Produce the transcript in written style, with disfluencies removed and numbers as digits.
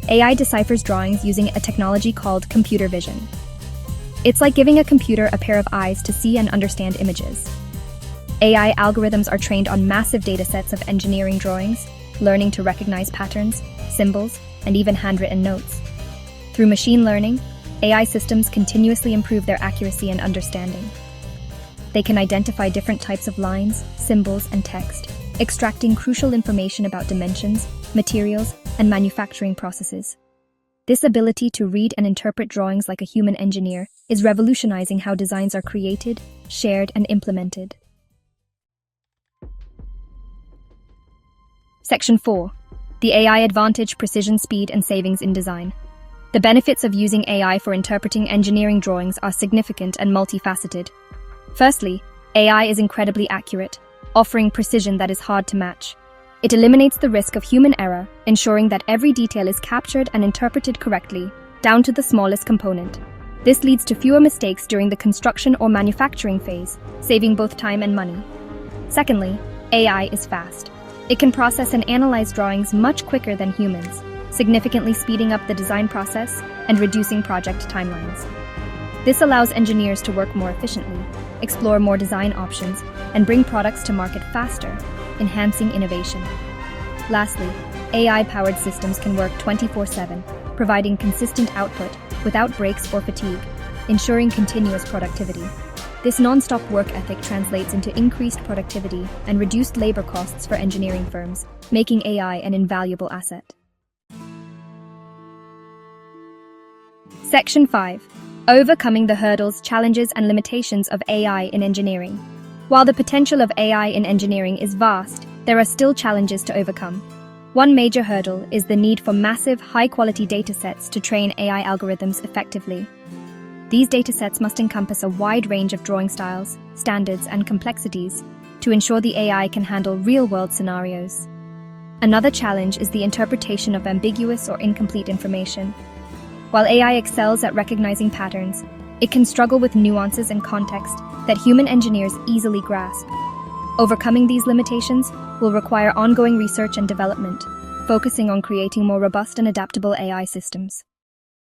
AI deciphers drawings using a technology called computer vision. It's like giving a computer a pair of eyes to see and understand images. AI algorithms are trained on massive datasets of engineering drawings, learning to recognize patterns, symbols, and even handwritten notes. Through machine learning, AI systems continuously improve their accuracy and understanding. They can identify different types of lines, symbols, and text, extracting crucial information about dimensions, materials, and manufacturing processes. This ability to read and interpret drawings like a human engineer is revolutionizing how designs are created, shared, and implemented. Section 4. The AI Advantage: Precision, Speed, and Savings in Design. The benefits of using AI for interpreting engineering drawings are significant and multifaceted. Firstly, AI is incredibly accurate, offering precision that is hard to match. It eliminates the risk of human error, ensuring that every detail is captured and interpreted correctly, down to the smallest component. This leads to fewer mistakes during the construction or manufacturing phase, saving both time and money. Secondly, AI is fast. It can process and analyze drawings much quicker than humans, significantly speeding up the design process and reducing project timelines. This allows engineers to work more efficiently, explore more design options, and bring products to market faster, enhancing innovation. Lastly, AI-powered systems can work 24/7, providing consistent output without breaks or fatigue, ensuring continuous productivity. This non-stop work ethic translates into increased productivity and reduced labor costs for engineering firms, making AI an invaluable asset. Section 5. Overcoming the hurdles, challenges, and limitations of AI in engineering. While the potential of AI in engineering is vast, there are still challenges to overcome. One major hurdle is the need for massive, high-quality datasets to train AI algorithms effectively. These datasets must encompass a wide range of drawing styles, standards, and complexities to ensure the AI can handle real-world scenarios. Another challenge is the interpretation of ambiguous or incomplete information. While AI excels at recognizing patterns, it can struggle with nuances and context that human engineers easily grasp. Overcoming these limitations will require ongoing research and development, focusing on creating more robust and adaptable AI systems.